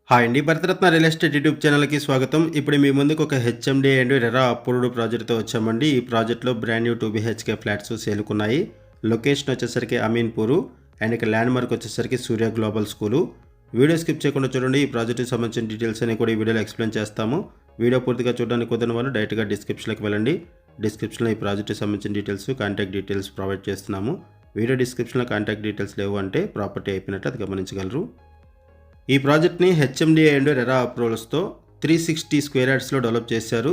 Hi అండి. Bharat Ratna real estate YouTube ఛానల్‌కి స్వాగతం. ఇప్పుడు మీ ముందుకు ఒక హెచ్ఎండిఏ అండ్ రెరా అప్రూవ్డ్ ప్రాజెక్ట్‌తో వచ్చామండి. ఈ ప్రాజెక్ట్‌లో బ్రాండ్ న్యూ 2 బీహెచ్కే ఫ్లాట్స్ సేల్‌కున్నాయి. లొకేషన్ వచ్చేసరికి అమీన్పూరు అండ్ ఇక ల్యాండ్ మార్క్ వచ్చేసరికి Surya global school. Video skip చేయకుండా చూడండి. ఈ ప్రాజెక్ట్‌కి సంబంధించిన డీటెయిల్స్ అన్ని కూడా ఈ వీడియోలో ఎక్స్‌ప్లెయిన్ చేస్తాము. వీడియో పూర్తిగా చూడడానికి కుదరని వాళ్ళు డైరెక్ట్‌గా డిస్క్రిప్షన్‌లోకి వెళ్ళండి. డిస్క్రిప్షన్‌లో ఈ ప్రాజెక్ట్‌కి సంబంధించిన డీటెయిల్స్, కాంటాక్ట్ డీటెయిల్స్ ప్రొవైడ్ చేస్తున్నాము. వీడియో డిస్క్రిప్షన్‌లో కాంటాక్ట్ డీటెయిల్స్ లేవు అంటే ప్రాపర్టీ అయిపోయినట్టు అది గమనించగలరు. ఈ ప్రాజెక్ట్ని హెచ్ఎండిఏ అండ్ రెరా అప్రూవల్స్తో 360 స్క్వేర్ యార్డ్స్లో డెవలప్ చేశారు.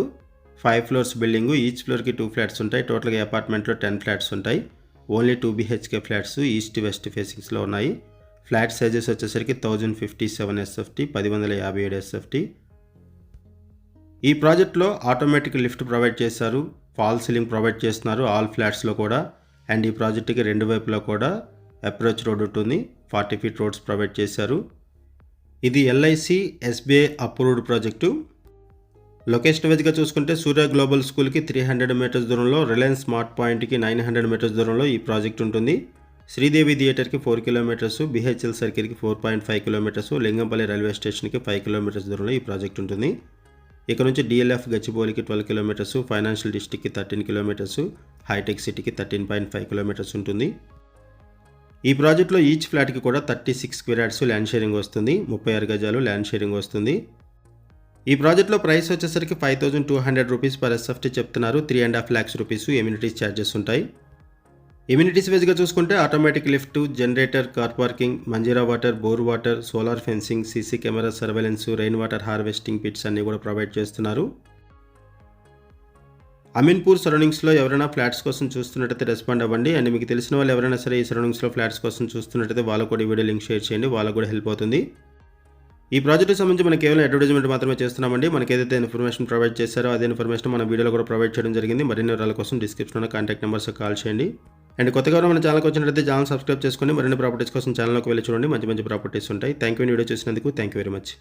5 ఫ్లోర్స్ బిల్డింగు, ఈచ్ ఫ్లోర్కి 2 ఫ్లాట్స్ ఉంటాయి. టోటల్గా అపార్ట్మెంట్లో 10 ఫ్లాట్స్ ఉంటాయి. Only 2 BHK flats east west ఫేసింగ్స్లో ఉన్నాయి. ఫ్లాట్ సైజెస్ వచ్చేసరికి 1057 ఎస్ఎఫ్టీ, 1057 ఎస్ఎఫ్టీ. ఈ ప్రాజెక్ట్లో ఆటోమేటిక్ లిఫ్ట్ ప్రొవైడ్ చేశారు. ఫాల్ సీలింగ్ ప్రొవైడ్ చేస్తున్నారు ఆల్ ఫ్లాట్స్లో కూడా. అండ్ ఈ ప్రాజెక్ట్కి రెండు వైపులా కూడా అప్రోచ్ రోడ్ ఉంటుంది. 40 ఫీట్ రోడ్స్ ప్రొవైడ్ చేశారు. ఇది LIC SBI approved project. Location వైజ్గా చూసుకుంటే సూర్య గ్లోబల్ స్కూల్కి 300 మీటర్స్ దూరంలో, రిలయన్స్ స్మార్ట్ పాయింట్కి 900 మీటర్స్ దూరంలో ఈ ప్రాజెక్ట్ ఉంటుంది. శ్రీదేవి థియేటర్కి 4 కిలోమీటర్స్, బిహెచ్ఎల్ సర్కిల్కి 4.5 కిలోమీటర్స్, లింగంపల్లి రైల్వే స్టేషన్కి 5 కిలోమీటర్స్ దూరంలో ఈ ప్రాజెక్ట్ ఉంటుంది. ఇక్కడ నుంచి డిఎల్ఎఫ్ గచ్చిబౌలికి 12 కిలోమీటర్స్, ఫైనాన్షియల్ డిస్ట్రిక్ట్కి 13 కిలోమీటర్స్, హైటెక్ సిటీకి 13.5 కిలోమీటర్స్ ఉంటుంది. ఈ ప్రాజెక్ట్లో ఈచ్ ఫ్లాట్కి కూడా 36 స్క్వేర్ యార్డ్స్ ల్యాండ్ షేరింగ్ వస్తుంది. 36 గజాలు ల్యాండ్ షేరింగ్ వస్తుంది. ఈ ప్రాజెక్ట్లో ప్రైస్ వచ్చేసరికి 5200 రూపీస్ పర్ ఎస్ఎఫ్టీ చెప్తున్నారు. 3.5 lakhs రూపీస్ ఎమ్యూనిటీస్ ఛార్జెస్ ఉంటాయి. ఎమ్యూనిటీస్ వైజ్గా చూసుకుంటే automatic lift, generator, car parking, Manjira water, bore water, solar fencing, CC camera surveillance, rain water harvesting pits అన్నీ కూడా ప్రొవైడ్ చేస్తున్నారు. అమీన్పూర్ సరౌండింగ్స్లో ఎవరైనా ఫ్లాట్స్ కోసం చూస్తున్నట్టయితే రెస్పాండ్ అవ్వండి. అండ్ మీకు తెలిసిన వాళ్ళు ఎవరైనా సరే ఈ సరౌండింగ్స్లో ఫ్లాట్స్ కోసం చూస్తున్నట్టయితే వాళ్ళకు కూడా ఈ వీడియో లింక్ షేర్ చేయండి. వాళ్ళకు కూడా హెల్ప్ అవుతుంది. ఈ ప్రాజెక్ట్కి సంబంధించి మనం కేవలం అడ్వర్టైజ్మెంట్ మాత్రమే చేస్తున్నామండి. మనకి ఏదైతే ఇన్ఫర్మేషన్ ప్రొవైడ్ చేశారో అదే ఇన్ఫర్మేషన్ మన వీడియోలో కూడా ప్రొవైడ్ చేయడం జరిగింది. మరిన్ని వివరాల కోసం డిస్క్రిప్షన్లో కాంటాక్ట్ నెంబర్స్ కాల్ చేయండి. అండ్ కొత్తగా మన ఛానల్కి వచ్చినట్లయితే ఛానల్ సబ్స్క్రైబ్ చేసుకొని మరిన్ని ప్రాపర్టీస్ కోసం ఛానల్లోకి వెళ్ళి చూడండి. మంచి మంచి ప్రాపర్టీస్ ఉంటాయి. థ్యాంక్ యూ వీడియో చూసినందుకు. Thank you very much.